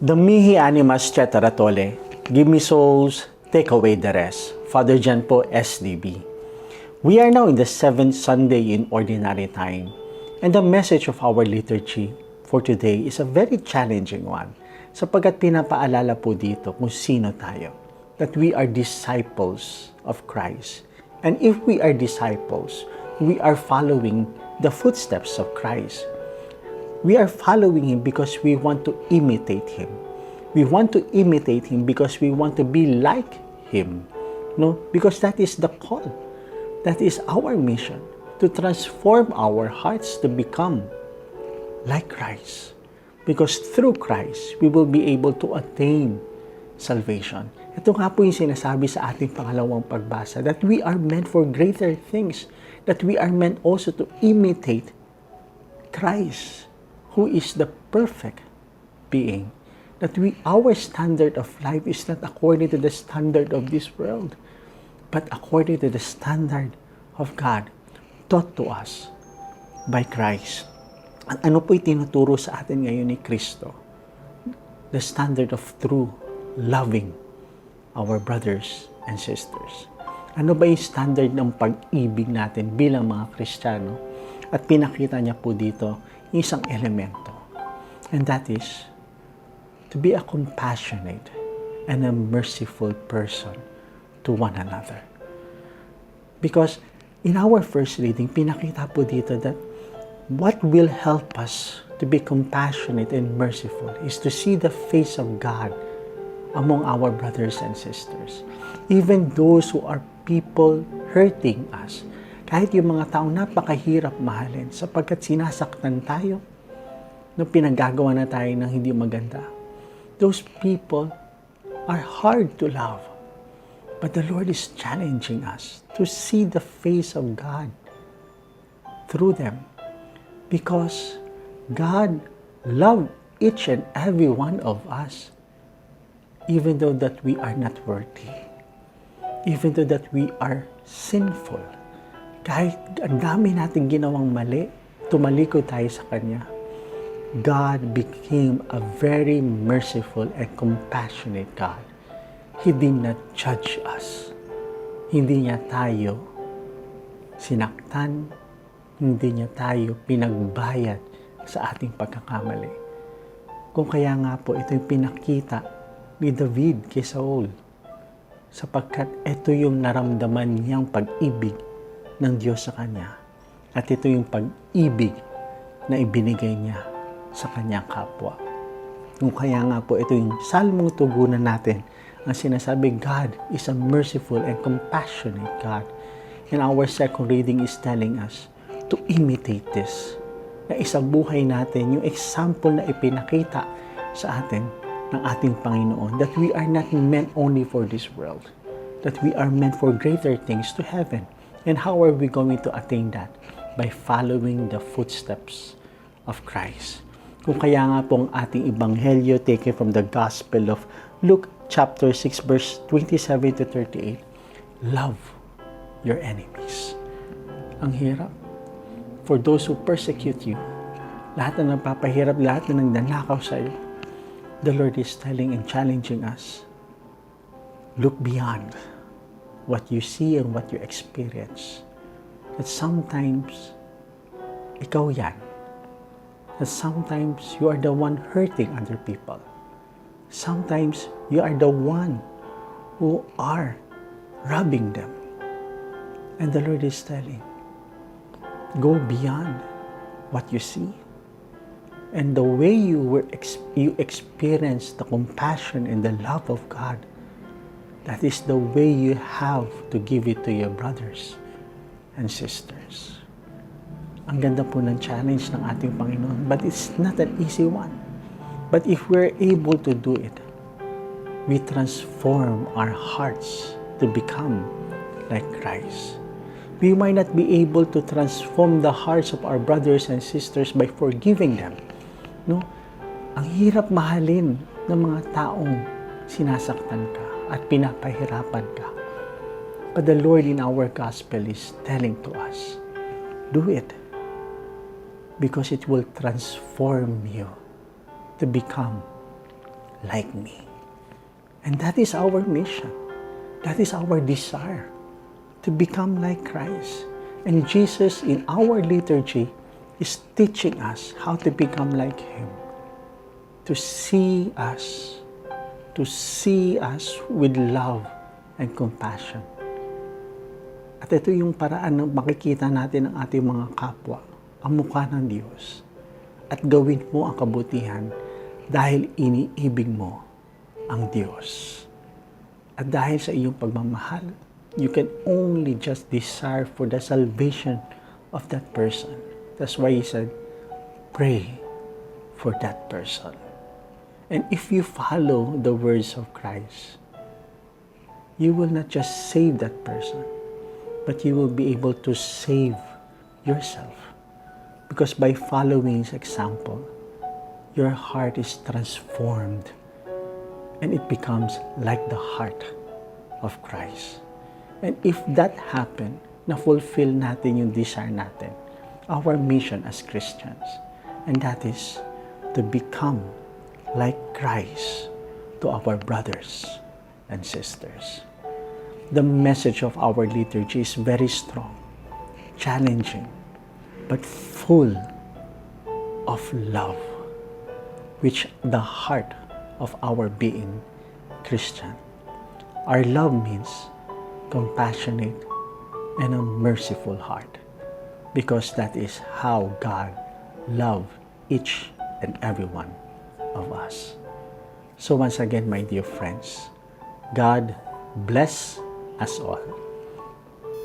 The mihi animas cetera give me souls, take away the rest. Father Jan po, SDB. We are now in the 7th Sunday in Ordinary Time, and the message of our liturgy for today is a very challenging one, sapagkat pinapaalala po dito kung sino tayo, that we are disciples of Christ. And if we are disciples, we are following the footsteps of Christ. We are following Him because we want to imitate Him. We want to imitate Him because we want to be like Him. No? Because that is the call. That is our mission, to transform our hearts to become like Christ. Because through Christ, we will be able to attain salvation. Ito nga po yung sinasabi sa ating pangalawang pagbasa, that we are meant for greater things, that we are meant also to imitate Christ, who is the perfect being. That our standard of life is not according to the standard of this world, but according to the standard of God, taught to us by Christ. At ano po'y tinuturo sa atin ngayon ni Kristo? The standard of true loving our brothers and sisters. Ano ba yung standard ng pag-ibig natin bilang mga Kristiyano? At pinakita niya po dito isang elemento. And that is to be a compassionate and a merciful person to one another. Because in our first reading, pinakita po dito that what will help us to be compassionate and merciful is to see the face of God among our brothers and sisters. Even those who are people hurting us. Kahit yung mga taong napakahirap mahalin sapagkat sinasaktan tayo nung pinagagawa na tayo ng hindi maganda. Those people are hard to love. But the Lord is challenging us to see the face of God through them. Because God loved each and every one of us, even though that we are not worthy, even though that we are sinful. Kahit ang dami natin ginawang mali, tumalikod tayo sa Kanya, God became a very merciful and compassionate God. He did not judge us. Hindi niya tayo sinaktan, hindi niya tayo pinagbayad sa ating pagkakamali. Kung kaya nga po, ito yung pinakita ni David kay Saul, sapagkat ito yung naramdaman niyang pag-ibig ng Diyos sa kanya. At ito yung pag-ibig na ibinigay niya sa kanyang kapwa. Kung kaya nga po, ito yung salmong tugunan natin, ang sinasabi, God is a merciful and compassionate God. And our second reading is telling us to imitate this. Na isabuhay natin yung example na ipinakita sa atin ng ating Panginoon, that we are not meant only for this world, that we are meant for greater things to heaven. And how are we going to attain that? By following the footsteps of Christ. Kung kaya nga pong ating ebanghelyo taken from the Gospel of Luke chapter 6 verse 27 to 38, love your enemies. Ang hirap. For those who persecute you, lahat na nagpapahirap, lahat na nagnanakaw sa iyo, the Lord is telling and challenging us, look beyond what you see and what you experience. That sometimes, ikaw yan. That sometimes you are the one hurting other people. Sometimes you are the one who are robbing them. And the Lord is telling, go beyond what you see. And the way you experience the compassion and the love of God, that is the way you have to give it to your brothers and sisters. Ang ganda po ng challenge ng ating Panginoon, but it's not an easy one. But if we're able to do it, we transform our hearts to become like Christ. We might not be able to transform the hearts of our brothers and sisters by forgiving them. No? Ang hirap mahalin ng mga taong sinasaktan ka at pinapahirapan ka. But the Lord in our gospel is telling to us, do it. Because it will transform you to become like me. And that is our mission. That is our desire, to become like Christ. And Jesus in our liturgy is teaching us how to become like Him. To see us with love and compassion. At ito yung paraan na makikita natin ang ating mga kapwa, ang mukha ng Diyos. At gawin mo ang kabutihan dahil iniibig mo ang Diyos. At dahil sa iyong pagmamahal, you can only just desire for the salvation of that person. That's why He said, pray for that person. And if you follow the words of Christ, you will not just save that person, but you will be able to save yourself. Because by following His example, your heart is transformed and it becomes like the heart of Christ. And if that happen, na-fulfill natin yung desire natin, our mission as Christians, and that is to become like Christ to our brothers and sisters. The message of our liturgy is very strong, challenging, but full of love, which the heart of our being Christian. Our love means compassionate and a merciful heart, because that is how God loved each and every one of us. So once again, my dear friends, God bless us all.